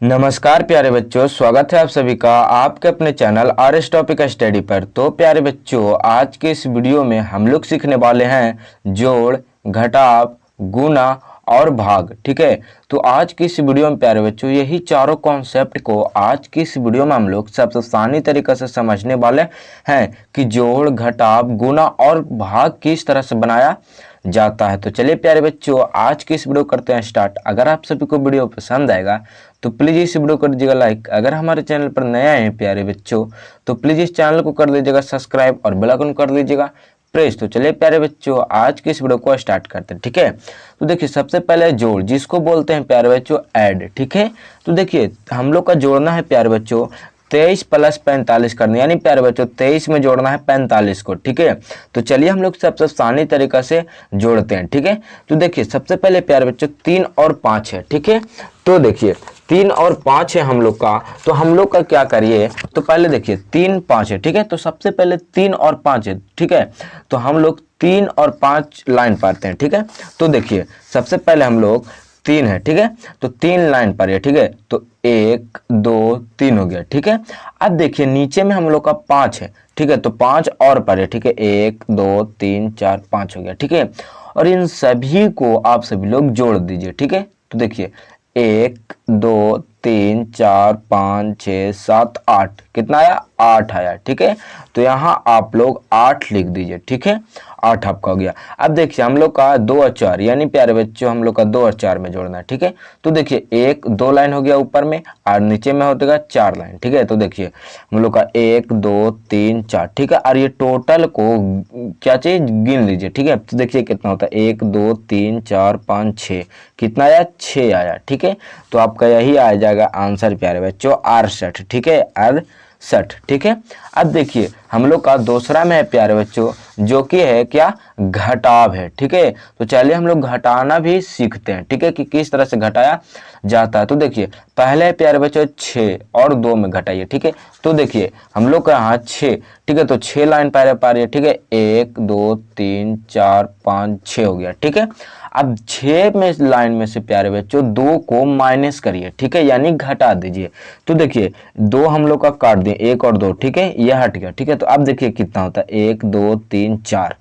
नमस्कार प्यारे बच्चों, स्वागत है आप सभी का आपके अपने channel R S topic study पर। तो प्यारे बच्चों, आज के इस वीडियो में हम लोग सीखने वाले हैं जोड़, घटाव, गुणा और भाग। ठीक है, तो आज की इस वीडियो में प्यारे बच्चों यही चारों कॉन्सेप्ट को आज की इस वीडियो में हम लोग सबसे आसानी तरीके से समझने वाले हैं कि जोड़, घटाव, गुणा और भाग किस तरह से बनाया जाता है। तो चलिए प्यारे बच्चों, आज की इस वीडियो करते हैं स्टार्ट। अगर आप सभी को वीडियो पसंद आएगा तो प्लीज़ इस वीडियो कर दीजिएगा लाइक। अगर हमारे चैनल पर नया है प्यारे बच्चों तो प्लीज़ इस चैनल को कर दीजिएगा सब्सक्राइब और बेल आइकन कर दीजिएगा प्रेस। तो चलिए प्यारे बच्चों, आज की इस वीडियो को स्टार्ट करते हैं। ठीक है, तो देखिए सबसे पहले जोड़, जिसको बोलते हैं प्यारे बच्चों ऐड। ठीक है, तो देखिए हम लोग का जोड़ना है प्यारे बच्चों 23 + 45 करना, यानी प्यारे बच्चों 23 में जोड़ना है 45 को। ठीक है, तो चलिए हम लोग सबसे आसानी तरीका से जोड़ते हैं। ठीक है, तो देखिए सबसे पहले प्यारे बच्चों 3 और 5 है। ठीक है, तो देखिए 3 और 5 है हम लोग का, तो हम लोग का क्या करिए, तो पहले देखिए 3 5 है। ठीक है, तो सबसे पहले 3 और 5 है। ठीक है, तो हम लोग 3 और 5 लाइन पढ़ते हैं। ठीक है, तो देखिए सबसे पहले हम लोग 3 है। ठीक है, तो 3 लाइन पर है। ठीक है, तो 1 2 3 हो गया। ठीक है, अब देखिए नीचे में हम लोग का 5 है। ठीक है, तो 5 और पर है। ठीक है, 1 2 3 4 5 हो गया। ठीक है, और इन सभी को आप सभी लोग जोड़ दीजिए। ठीक है, तो देखिए 1 2 3 4 5 6 7 8, कितना आया 8 आया। ठीक है, तो यहाँ आप लोग 8 लिख दीजिए। ठीक है, 8 आपका हो गया। अब देखिए हम लोग का 2 और 4, यानी प्यारे बच्चों हम लोग का 2 और 4 में जोड़ना है। ठीक है, तो देखिए 1 2 लाइन हो गया ऊपर में और नीचे में होगा 4 लाइन। ठीक है, तो देखिए हम लोग का 1 2 3 4। ठीक है, और ये टोटल को क्या चाहिए गिन लीजिए। ठीक है, तो देखिए कितना होता है 1 2 3 4 5 6, कितना आया 6 आया। ठीक है, तो आपका यही आ जाएगा आंसर प्यारे बच्चों 68। ठीक है, 68। ठीक है, अब देखिए हम लोग का दूसरा में है प्यारे बच्चों, जो कि है क्या घटाव है। ठीक है, तो चलिए हम लोग घटाना भी सीखते हैं। ठीक है, कि किस तरह से घटाया जाता है। तो देखिए पहले प्यारे बच्चों 6 और 2 में घटाइए। ठीक है, तो देखिए हम लोग का यहाँ 6। ठीक है, तो 6 लाइन पहले पा रही है। ठीक है, 1 2 3 4 5 6 हो गया। ठीक है, अब 6 में लाइन में से प्यारे बच्चों 2 को माइनस करिए। ठीक है, यानी घटा दीजिए। तो देखिए 2 हम लोग का काट दिए, 1 और 2। ठीक है, यह हट गया। ठीक है, तो अब देखिए कितना होता है 1 2 3 4।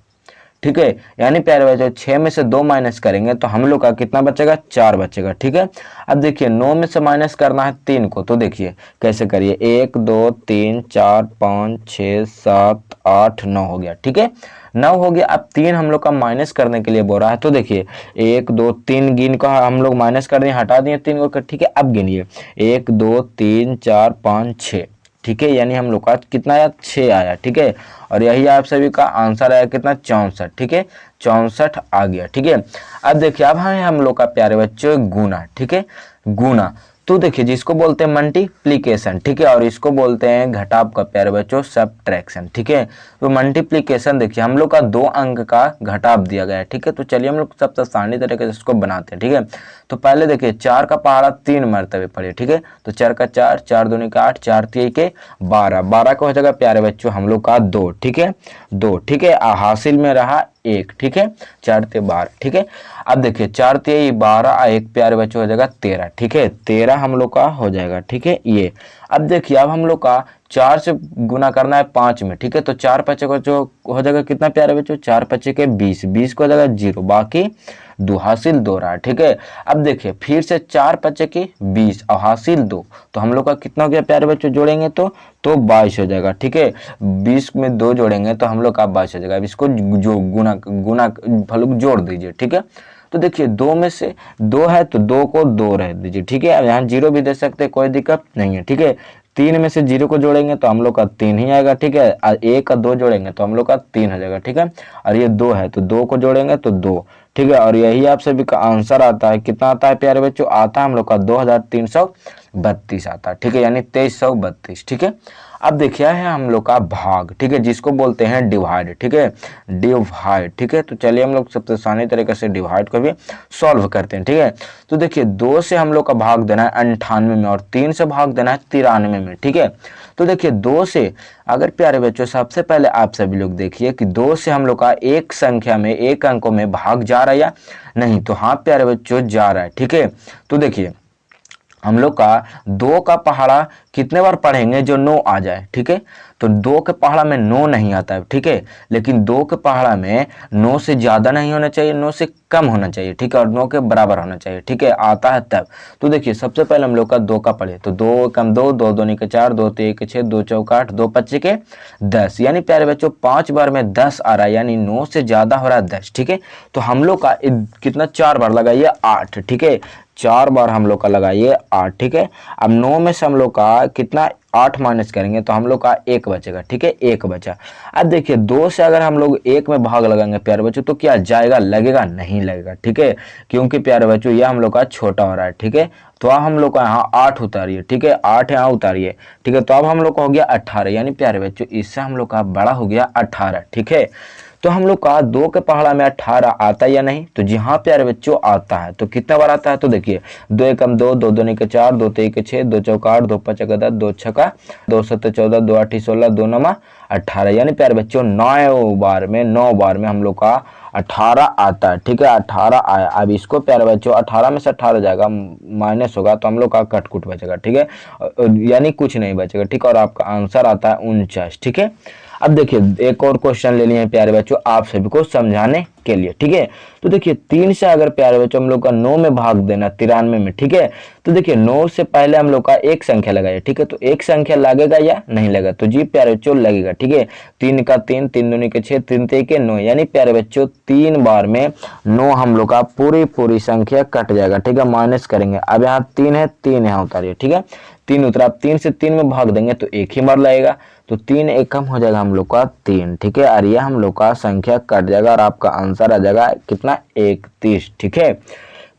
ठीक है, यानी प्यारे बच्चों 6 में से 2 माइनस करेंगे तो हम लोग का कितना बचेगा 4 बचेगा। ठीक है, अब देखिए 9 में से माइनस करना है 3 को, तो देखिए कैसे करिए 1 2 3 4 5 6 7 8 9 हो गया। ठीक है, 9 हो गया। अब 3 हम लोग का माइनस करने के लिए बोल रहा है, तो देखिए 1 2 3 गिन का हम लोग माइनस कर दिए, हटा दिए 3 को। ठीक है, अब गिनिए 1 2 3 4 5 6। ठीक है, यानी हम लोग का कितना आया 6 आया। ठीक है, और यही आप सभी का आंसर आया कितना 64। ठीक है, 64 आ गया। ठीक है, अब देखिए अब हम लोग का प्यारे बच्चों गुना। ठीक है, गुना, तो देखिए जिसको बोलते हैं मल्टीप्लीकेशन। ठीक है, और इसको बोलते हैं घटाव का प्यारे बच्चों सब्ट्रैक्शन। ठीक है, तो मल्टीप्लीकेशन देखिए हम लोग का 2 अंक का घटाव दिया गया है। ठीक है, तो चलिए हम लोग सबसे आसानी तरीके से इसको बनाते हैं। ठीक है, तो पहले देखिए 4 का पहाड़ा 3 मरतबे पड़े। ठीक है, तो 4 का 4, 4 दूनी का 8, 4 3 के 12, 12 का हो जाएगा प्यारे बच्चों हम लोग का 2। ठीक है, 2। ठीक है, हासिल में रहा 1। ठीक है, 4 ते 12। ठीक है, अब देखिए 4 ते 12 1 प्यारे बच्चों हो जाएगा 13। ठीक है, 13 हम लोग का हो जाएगा। ठीक है, ये अब देखिए अब हम लोग का 4 से गुना करना है 5 में। ठीक है, तो 4 पचे को जो हो जाएगा कितना प्यारे बच्चों 4 पचे के 20, 20 को हो जाएगा 0, बाकी 2 हासिल 2 रहा। ठीक है, अब देखिए फिर से 4 पचे की 20 और हासिल 2, तो हम लोग का कितना हो गया प्यारे बच्चों जोड़ेंगे तो 22 हो जाएगा। ठीक है, 20 में 2 जोड़ेंगे तो हम लोग का 22 हो जाएगा। अब इसको जो गुना गुना फल जोड़ दीजिए। ठीक है, तो देखिए 2 में से 2 है तो 2 को 2 रह दीजिए। ठीक है, अब यहाँ 0 भी दे सकते हैं, कोई दिक्कत नहीं है। ठीक है, 3 में से 0 को जोड़ेंगे तो हम लोग का 3 ही आएगा। ठीक है, और 1 का 2 जोड़ेंगे तो हम लोग का 3 हो जाएगा। ठीक है, और ये 2 है तो 2 को जोड़ेंगे तो 2। ठीक है, और यही आप सभी का आंसर आता है, कितना आता है प्यारे बच्चों, आता है हम लोग का 2332 आता है। ठीक है, यानी 2332। ठीक है, अब देखिए है हम लोग का भाग। ठीक है, जिसको बोलते हैं डिवाइड। ठीक है, डिवाइड। ठीक है, तो चलिए हम लोग सबसे आसानी तरीके से डिवाइड को भी सॉल्व करते हैं। ठीक है, तो देखिए 2 से हम लोग का भाग देना है 98 में और 3 से भाग देना है 93 में। ठीक है, तो देखिए 2 से अगर प्यारे बच्चों सबसे पहले आप सभी लोग देखिए कि 2 से हम लोग का एक संख्या में एक अंकों में भाग जा रहा है या नहीं, तो हाँ प्यारे बच्चों जा रहा है। ठीक है, तो देखिए हम लोग का 2 का पहाड़ा कितने बार पढ़ेंगे जो 9 आ जाए, ठीक है। तो 2 के पहाड़ा में 9 नहीं आता है, ठीक है, लेकिन 2 के पहाड़ा में 9 से ज़्यादा नहीं होना चाहिए, 9 से कम होना चाहिए, ठीक है, और 9 के बराबर होना चाहिए, ठीक है, आता है तब। तो देखिए सबसे पहले हम लोग का 2 का पढ़े, तो 2 कम 2, 2 दूनी के 4, 2 3 के 6, 2 चौका 8, 2 पच्चे के 10, यानी प्यारे बच्चों 5 बार में 10 आ रहा है, यानी 9 से ज़्यादा हो रहा है 10, ठीक है। तो हम लोग का कितना 4 बार लगाइए 8, ठीक है, 4 बार हम लोग का लगाइए 8, ठीक है। अब 9 में से हम लोग का कितना 8 माइनस करेंगे तो हम लोग का 1 बचेगा, ठीक है, 1 बचा। अब देखिए 2 से अगर हम लोग 1 में भाग लगाएंगे प्यारे बच्चों तो क्या जाएगा, लगेगा, नहीं लगेगा, ठीक है, क्योंकि प्यारे बच्चों ये हम लोग का छोटा हो रहा है, ठीक है। तो अब हम लोग का यहाँ 8 उतारिए, ठीक है, 8 यहाँ उतारिए, ठीक है। तो अब हम लोग का हो गया 18, यानी प्यारे बच्चों इससे हम लोग का बड़ा हो गया 18, ठीक है। तो हम लोग का 2 के पहाड़ा में 18 आता है या नहीं, तो जी हाँ प्यारे बच्चों आता है। तो कितना बार आता है, तो देखिए 2 एकम 2, 2 दूनी के 4, 2 तेई के 6, 2 चौका 8, 2 पचा के 10, 2 छक्का 2 सत्ते 14, 2 आठी 16, 2 नमा 18, यानी प्यारे बच्चों 9 बार में हम लोग का 18 आता है, ठीक है, 18 आया। अब इसको प्यारे बच्चों 18 में से 18 जाएगा, माइनस होगा तो हम लोग का कटकुट बचेगा, ठीक है, यानी कुछ नहीं बचेगा, ठीक है, और आपका आंसर आता है 49, ठीक है। अब देखिए एक और क्वेश्चन ले लिए हैं प्यारे बच्चों आप सभी को समझाने के लिए, ठीक है। तो देखिए 3 से अगर प्यारे बच्चों हम लोग का 9 में भाग देना 93 में, ठीक है। तो देखिए 9 से पहले हम लोग का एक संख्या लगाइए, ठीक है, तो एक संख्या लगेगा या नहीं लगेगा, तो जी प्यारे बच्चों लगेगा, ठीक है। 3 का 3, 3 दूनी के 6, 3 तेई के 9, यानी प्यारे बच्चों 3 बार में 9 हम लोग का पूरी संख्या कट जाएगा, ठीक है, माइनस करेंगे। अब यहाँ 3 है, 3 यहाँ उतारिए, ठीक है, 3 उतरा। अब 3 से 3 में भाग देंगे तो एक ही बार लगेगा, तो 3 एकम हो जाएगा हम लोग का 3, ठीक है, और ये हम लोग का संख्या कट जाएगा और आपका आंसर आ जाएगा कितना 31, ठीक है।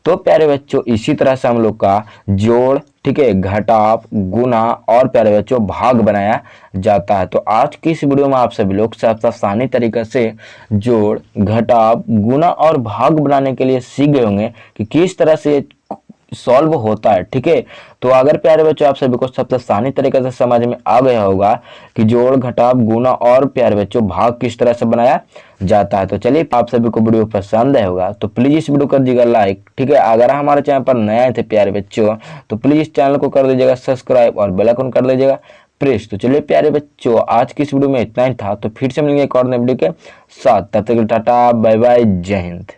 तो प्यारे बच्चों इसी तरह से हम लोग का जोड़, ठीक है, घटाव, गुना और प्यारे बच्चों भाग बनाया जाता है। तो आज की इस वीडियो में आप सभी लोग सबसे आसानी तरीके से जोड़, घटाव, गुना और भाग बनाने के लिए सीख गए होंगे कि किस तरह से सॉल्व होता है, ठीक है। तो अगर प्यारे बच्चों आप सभी को सबसे आसानी तरीके से समझ में आ गया होगा कि जोड़, घटाव, गुना और प्यारे बच्चों भाग किस तरह से बनाया जाता है, तो चलिए आप सभी को वीडियो पसंद आया होगा तो प्लीज इस वीडियो कर दीजिएगा लाइक, ठीक है। अगर हमारे चैनल पर नए आए थे प्यारे बच्चों तो प्लीज चैनल को कर दीजिएगा सब्सक्राइब और बेल आइकन कर दीजिएगा प्रेस। तो चलिए प्यारे बच्चों आज की इस वीडियो में इतना ही था, तो फिर से मिलेंगे एक और नए वीडियो के साथ, तब तक टाटा बाय बाय, जय हिंद।